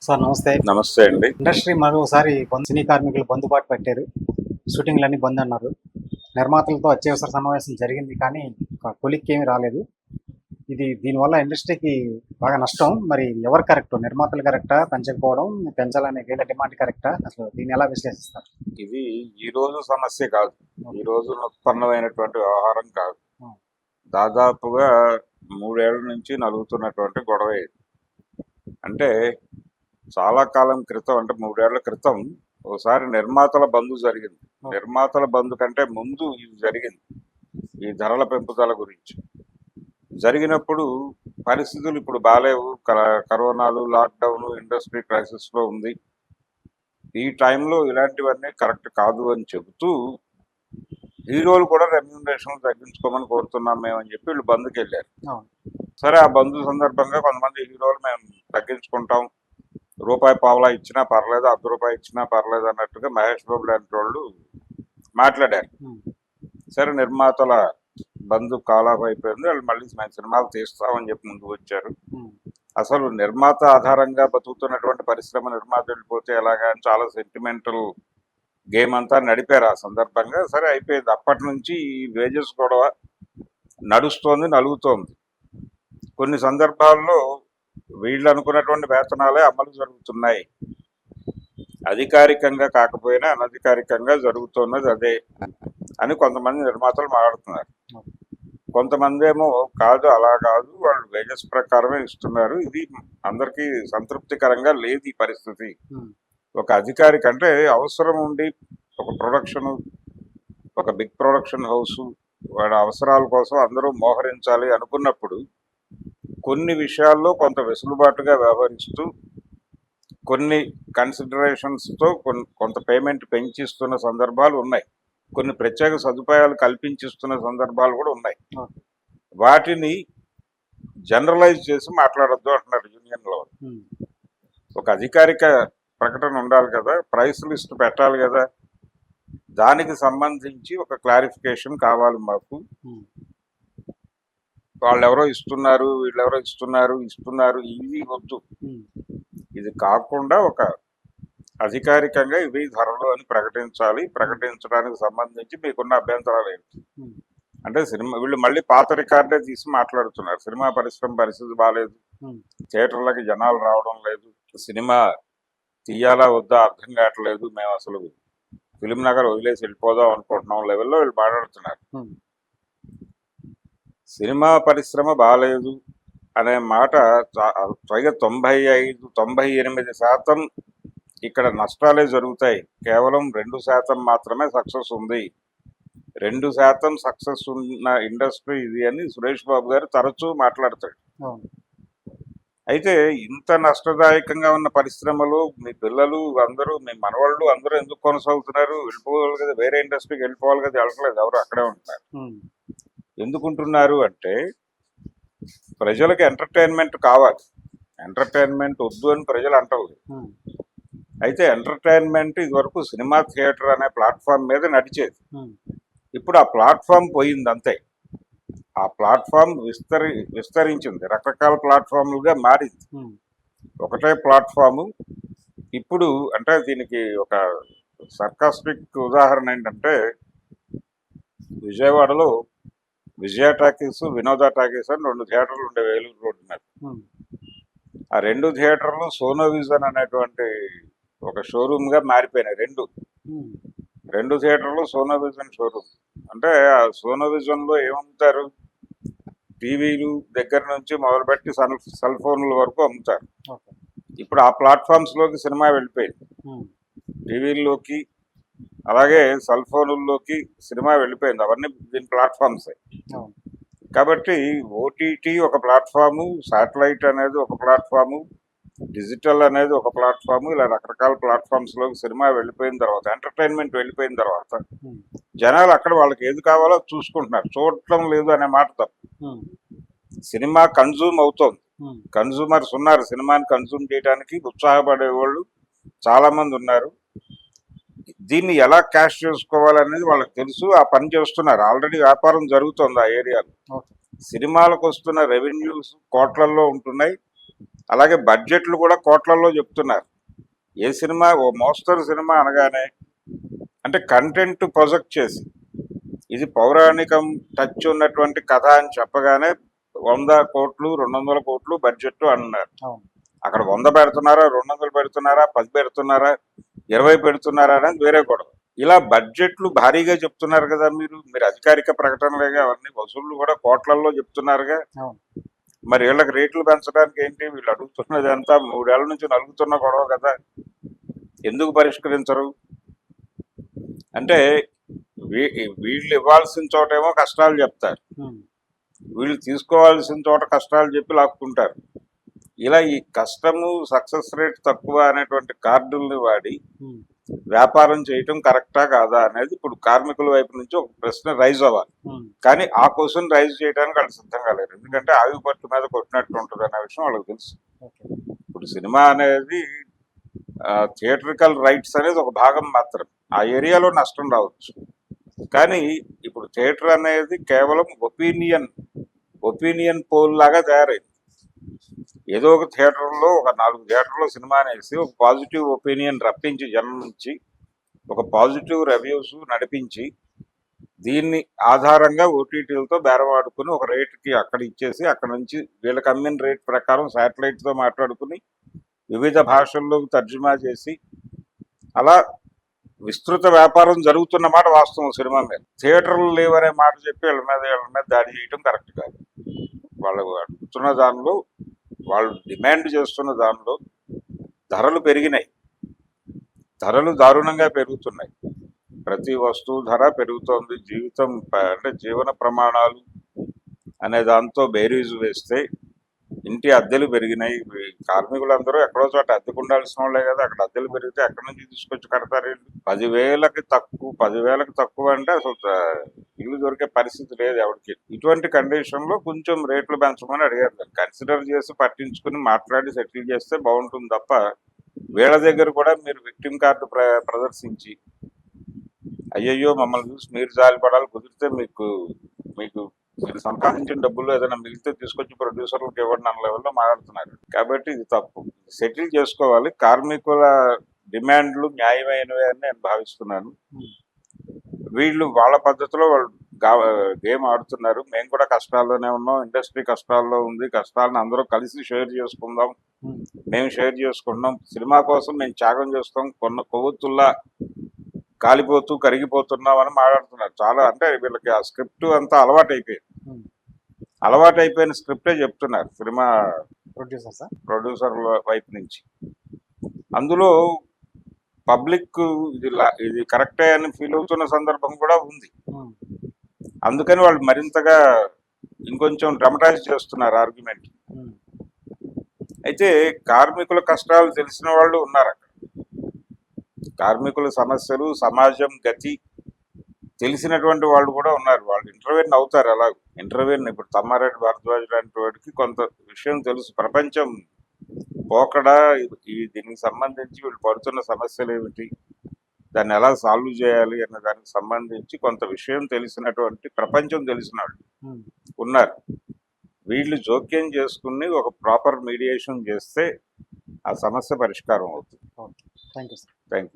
Sir నమస్తే. నమస్తే అండి. ఇండస్ట్రీ మరోసారి సినీ కార్మికులు బందుబాటు పెట్టారు. షూటింగ్‌లన్నీ బంద్ అన్నారు. నిర్మాతలతో అత్యవసర సమావేశం జరిగింది కానీ కొలిక్కేమీ రాలేదు. దీనివల్ల ఇండస్ట్రీకి బాగా నష్టం. మరి ఎవరు కరెక్టు? నిర్మాతలు కరెక్టా? పెంచకపోవడం, పెంచాలనే వీళ్ళ డిమాండ్ కరెక్టా? అసలు దీన్ని ఎలా విశ్లేషిస్తారు? ఇది ఈ రోజు సమస్య కాదు. ఈ రోజు ఉత్పన్నమైనటువంటి వ్యవహారం కాదు. దాదాపుగా 3 ఏళ్ల నుంచి నలుగుతున్నటువంటి గొడవ ఇది. అంటే చాలా కాలం క్రితం, అంటే 3 ఏళ్ల క్రితం ఒకసారి నిర్మాతల బంధు జరిగింది. నిర్మాతల బంధు కంటే ముందు ఇది జరిగింది. ఈ ధరల పెంపుదల గురించి జరిగినప్పుడు పరిస్థితులు ఇప్పుడు బాలేవు. కరోనాలు, లాక్డౌన్, ఇండస్ట్రీ క్రైసిస్ లో ఉంది. ఈ టైంలో ఇలాంటివన్నీ కరెక్ట్ కాదు అని చెబుతూ హీరోలు కూడా రెమ్యూనరేషన్ తగ్గించుకోమని కోరుతున్నాం మేము అని చెప్పి వీళ్ళు బంద్కి వెళ్ళారు. సరే, ఆ బంధు సందర్భంగా కొంతమంది హీరోలు మేము తగ్గించుకుంటాం, రూపాయి పావలా ఇచ్చినా పర్లేదు, ₹1 ఇచ్చినా పర్లేదు అన్నట్టుగా మహేష్ బాబు లాంటి వాళ్ళు మాట్లాడారు. సరే, నిర్మాతల బంధు కాలాఫ్ అయిపోయింది. వాళ్ళు మళ్ళీ మేము సినిమాలు తీస్తామని చెప్పి ముందుకు వచ్చారు. అసలు నిర్మాత ఆధారంగా బతుకుతున్నటువంటి పరిశ్రమ నిర్మాత వెళ్ళిపోతే ఎలాగా అని చాలా సెంటిమెంటల్ గేమ్ అంతా నడిపారు ఆ సందర్భంగా. సరే, అయిపోయింది. అప్పటి నుంచి ఈ వేజెస్ గొడవ నడుస్తోంది, నలుగుతోంది. కొన్ని సందర్భాల్లో వీళ్ళు అనుకున్నటువంటి వేతనాలే అమలు జరుగుతున్నాయి. అధికారికంగా కాకపోయినా అనధికారికంగా జరుగుతున్నది అదే అని కొంతమంది నిర్మాతలు మాట్లాడుతున్నారు. కొంతమంది ఏమో కాదు, అలా కాదు, వాళ్ళు వేజెస్ ప్రకారమే ఇస్తున్నారు, ఇది అందరికీ సంతృప్తికరంగా లేదు ఈ పరిస్థితి. ఒక అధికారికి అంటే అవసరం ఉండి ఒక ప్రొడక్షన్, ఒక బిగ్ ప్రొడక్షన్ హౌస్ వాడి అవసరాల కోసం అందరూ మోహరించాలి అనుకున్నప్పుడు కొన్ని విషయాల్లో కొంత వెసులుబాటుగా వ్యవహరిస్తూ కొన్ని కన్సిడరేషన్స్తో కొంత పేమెంట్ పెంచిస్తున్న సందర్భాలు ఉన్నాయి. కొన్ని ప్రత్యేక సదుపాయాలు కల్పించిస్తున్న సందర్భాలు కూడా ఉన్నాయి. వాటిని జనరలైజ్ చేసి మాట్లాడొద్దు అంటున్నారు యూనియన్లో. ఒక అధికారిక ప్రకటన ఉండాలి కదా, ప్రైస్ లిస్ట్ పెట్టాలి కదా, దానికి సంబంధించి ఒక క్లారిఫికేషన్ కావాలి మాకు. వాళ్ళు ఎవరో ఇస్తున్నారు, వీళ్ళెవరో ఇస్తున్నారు ఇది వద్దు. ఇది కాకుండా ఒక అధికారికంగా ఇవి ధరలు అని ప్రకటించాలి. ప్రకటించడానికి సంబంధించి మీకున్న అభ్యంతరాలు ఏంటి అంటే వీళ్ళు మళ్ళీ పాత రికార్డే తీసి మాట్లాడుతున్నారు. సినిమా పరిశ్రమ పరిస్థితి బాగాలేదు, థియేటర్లకి జనాలు రావడం లేదు, సినిమా తీయాలా వద్దా అర్థం కావట్లేదు, మేము అసలు ఫిలిం నగర్ వదిలేసి వెళ్ళిపోదాం అనుకుంటున్నాం లెవెల్లో వీళ్ళు మాట్లాడుతున్నారు. సినిమా పరిశ్రమ బాగాలేదు అనే మాట పైగా 95-98% ఇక్కడ నష్టాలే జరుగుతాయి. కేవలం 2% మాత్రమే సక్సెస్ ఉంది. 2% సక్సెస్ ఉన్న ఇండస్ట్రీ ఇది అని సురేష్ బాబు గారు తరచూ మాట్లాడతాడు. అయితే ఇంత నష్టదాయకంగా ఉన్న పరిశ్రమలు మీ పిల్లలు అందరూ, మీ మనవాళ్ళు అందరూ ఎందుకు కొనసాగుతున్నారు? వెళ్ళిపోవాలి కదా, వేరే ఇండస్ట్రీకి వెళ్ళిపోవాలి కదా, వెళ్ళట్లేదు, ఎవరు అక్కడే ఉంటున్నారు. ఎందుకుంటున్నారు అంటే ప్రజలకు ఎంటర్టైన్మెంట్ కావాలి. ఎంటర్టైన్మెంట్ వద్దు అని ప్రజలు అంటారు. అయితే ఎంటర్టైన్మెంట్ ఇదివరకు సినిమా థియేటర్ అనే ప్లాట్ఫామ్ మీద నడిచేది. ఇప్పుడు ఆ ప్లాట్ఫామ్ పోయింది అంతే. ఆ ప్లాట్ఫామ్ విస్తరించింది, రకరకాల ప్లాట్ఫామ్లుగా మారింది. ఒకటే ప్లాట్ఫాము ఇప్పుడు. అంటే దీనికి ఒక సర్కాస్టిక్ ఉదాహరణ ఏంటంటే, విజయవాడలో విజయ టాకీస్, వినోద టాకీస్ అని 2 థియేటర్లు ఉండే వేలూరు రోడ్డు మీద. ఆ 2 థియేటర్లు సోనో విజన్ అనేటువంటి ఒక షోరూమ్ గా మారిపోయినాయి. 2 థియేటర్లు సోనో విజన్ షోరూమ్. అంటే ఆ సోనో విజన్ లో ఏమమ్ముతారు? టీవీలు దగ్గర నుంచి మొదలుపెట్టి సెల్ ఫోన్ల వరకు అమ్ముతారు. ఇప్పుడు ఆ ప్లాట్ఫామ్స్ లోకి సినిమా వెళ్ళిపోయింది. టీవీల్లోకి అలాగే సెల్ ఫోన్లలోకి సినిమా వెళ్ళిపోయింది. అవన్నీ దీని ప్లాట్ఫామ్స్. కాబట్టి ఓటీటీ ఒక ప్లాట్ఫాము, శాటిలైట్ అనేది ఒక ప్లాట్ఫాము, డిజిటల్ అనేది ఒక ప్లాట్ఫాము, ఇలా రకరకాల ప్లాట్ఫామ్స్ లోకి సినిమా వెళ్ళిపోయిన తర్వాత, ఎంటర్టైన్మెంట్ వెళ్ళిపోయిన తర్వాత జనాలు అక్కడ వాళ్ళకి ఏది కావాలో చూసుకుంటున్నారు, చూడటం లేదు అనే మాట తప్పు. సినిమా కన్జ్యూమ్ అవుతోంది, కన్జ్యూమర్స్ ఉన్నారు, సినిమాని కన్జ్యూమ్ చేయడానికి ఉత్సాహపడే వాళ్ళు చాలా మంది ఉన్నారు. దీన్ని ఎలా క్యాష్ చేసుకోవాలనేది వాళ్ళకి తెలుసు, ఆ పని చేస్తున్నారు. ఆల్రెడీ వ్యాపారం జరుగుతుంది ఆ ఏరియాలో. సినిమాలకు వస్తున్న రెవెన్యూస్ కోట్లల్లో ఉంటున్నాయి. అలాగే బడ్జెట్లు కూడా కోట్లలో చెప్తున్నారు. ఏ సినిమా ఓ మోస్తరు సినిమా అనగానే అంటే కంటెంట్ ప్రొజెక్ట్ చేసి ఇది పౌరాణికం టచ్ ఉన్నటువంటి కథ అని చెప్పగానే 100 కోట్లు 200 కోట్లు బడ్జెట్ అన్నారు. అవును. అక్కడ 100 పెడుతున్నారా, 200 పెడుతున్నారా, 10 పెడుతున్నారా, 20 పెడుతున్నారా అనేది వేరే గొడవ. ఇలా బడ్జెట్లు భారీగా చెప్తున్నారు కదా. మీరు అధికారిక ప్రకటనలేగా అవన్నీ వసూళ్లు కూడా కోట్లల్లో చెప్తున్నారుగా. అవును. మరి వీళ్ళకి రేట్లు పెంచడానికి ఏంటి? వీళ్ళు అడుగుతున్నది అంతా 3 ఏళ్ల నుంచి నలుగుతున్న గొడవ కదా. ఎందుకు పరిష్కరించరు? అంటే వీళ్ళు ఇవ్వాల్సిన చోటేమో కష్టాలు చెప్తారు, ఉమ్. వీళ్ళు తీసుకోవాల్సిన చోట కష్టాలు చెప్పి లాక్కుంటారు. ఇలా ఈ కష్టము సక్సెస్ రేట్ తక్కువ అనేటువంటి కార్డుల్ని వాడి ఉమ్. వ్యాపారం చేయటం కరెక్టా కాదా అనేది ఇప్పుడు కార్మికుల వైపు నుంచి ఒక ప్రశ్న రైజ్ అవ్వాలి. ఉమ్. కానీ ఆ క్వశ్చన్ రైజ్ చేయడానికి వాళ్ళు సిద్ధంగా లేరు. ఎందుకంటే ఆవి పట్టు మీద కొట్టినట్టు ఉంటుంది అనే విషయం వాళ్ళకి తెలుసు. ఓకే. ఇప్పుడు సినిమా అనేది థియేట్రికల్ రైట్స్ అనేది ఒక భాగం మాత్రం. ఆ ఏరియాలో నష్టం రావచ్చు, కానీ ఇప్పుడు థియేటర్ అనేది కేవలం ఒపీనియన్ పోల్ లాగా తయారైంది. ఏదో ఒక థియేటర్లో ఒక 4 థియేటర్లో సినిమా అనేసి ఒక పాజిటివ్ ఒపీనియన్ రప్పించి జనం నుంచి ఒక పాజిటివ్ రివ్యూస్ నడిపించి దీన్ని ఆధారంగా ఓటీటీలతో బేరవాడుకుని ఒక రేటుకి అక్కడ ఇచ్చేసి అక్కడ నుంచి వీళ్ళకి అమ్మిన రేట్ ప్రకారం శాటిలైట్తో మాట్లాడుకుని వివిధ భాషల్లో తర్జుమా చేసి అలా విస్తృత వ్యాపారం జరుగుతున్న మాట వాస్తవం. సినిమా మీద థియేటర్లు లేవనే మాట చెప్పి వీళ్ళ మీద దాడి చేయటం కరెక్ట్ కాదు. వాళ్ళు అడుగుతున్న దానిలో, వాళ్ళు డిమాండ్ చేస్తున్న దానిలో ధరలు పెరిగినాయి, ధరలు దారుణంగా పెరుగుతున్నాయి. ప్రతి వస్తువు ధర పెరుగుతోంది. జీవితం అంటే జీవన ప్రమాణాలు అనే దాంతో బేరీజు వేస్తే ఇంటి అద్దెలు పెరిగినాయి. కార్మికులందరూ ఎక్కడో చోట అద్దెకు ఉండాల్సిన వాళ్ళే కదా. అక్కడ అద్దెలు పెరిగితే ఎక్కడి నుంచి తీసుకొచ్చి కడతారు? 10,000కి తక్కువ అంటే అసలు ఇల్లు దొరికే పరిస్థితి లేదు ఎవరికి. ఇటువంటి కండిషన్ లో కొంచెం రేట్లు పెంచమని అడిగారు. కన్సిడర్ చేసి పట్టించుకుని మాట్లాడి సెటిల్ చేస్తే బాగుంటుంది తప్ప వీళ్ళ దగ్గర కూడా మీరు విక్టిమ్ కార్డు ప్రదర్శించి అయ్యయ్యో మమ్మల్ని చూసి మీరు జాలిపడాలి, కుదిరితే మీకు మీరు సంపాదించిన డబ్బుల్లో ఏదైనా మిగిలితే తీసుకొచ్చి ప్రొడ్యూసర్లకు ఇవ్వండి అన్న లెవెల్లో మాట్లాడుతున్నారు. కాబట్టి ఇది తప్పు. సెటిల్ చేసుకోవాలి. కార్మికుల డిమాండ్లు న్యాయమైనవే అని నేను భావిస్తున్నాను. వీళ్ళు వాళ్ళ పద్ధతిలో వాళ్ళు గేమ్ ఆడుతున్నారు. మేము కూడా కష్టాల్లోనే ఉన్నాం, ఇండస్ట్రీ కష్టాల్లో ఉంది, కష్టాలను అందరూ కలిసి షేర్ చేసుకుందాం, మేము షేర్ చేసుకుంటున్నాం, సినిమా కోసం మేము త్యాగం చేస్తాం, కొవ్వొత్తుల్లా కాలిపోతూ కరిగిపోతున్నాం అని మాట్లాడుతున్నారు. చాలా అంటే వీళ్ళకి ఆ స్క్రిప్ట్ అంతా అలవాటైపోయిన స్క్రిప్టే చెప్తున్నారు సినిమా ప్రొడ్యూసర్ల వైపు నుంచి. అందులో పబ్లిక్ ఇది కరెక్టే అని ఫీల్ అవుతున్న సందర్భం కూడా ఉంది. అందుకని వాళ్ళు మరింతగా ఇంకొంచెం డ్రమటైజ్ చేస్తున్నారు ఆర్గ్యుమెంట్. అయితే కార్మికుల కష్టాలు తెలిసిన వాళ్ళు ఉన్నారు అక్కడ. కార్మికుల సమస్యలు, సమాజం గతి తెలిసినటువంటి వాళ్ళు కూడా ఉన్నారు. వాళ్ళు ఇంటర్వ్యూని అవుతారు. అలా ఇంటర్వ్యూని ఇప్పుడు తమ్మారెడ్డి భరద్వాజ్ లాంటి వాడికి కొంత విషయం తెలుసు. ప్రపంచం పోకడా, దీనికి సంబంధించి వీళ్ళు పడుతున్న సమస్యలు ఏమిటి, దాన్ని ఎలా సాల్వ్ చేయాలి అనే దానికి సంబంధించి కొంత విషయం తెలిసినటువంటి ప్రపంచం తెలిసిన వాళ్ళు ఉన్నారు. వీళ్ళు జోక్యం చేసుకుని ఒక ప్రాపర్ మీడియేషన్ చేస్తే ఆ సమస్య పరిష్కారం అవుతుంది. Thank you.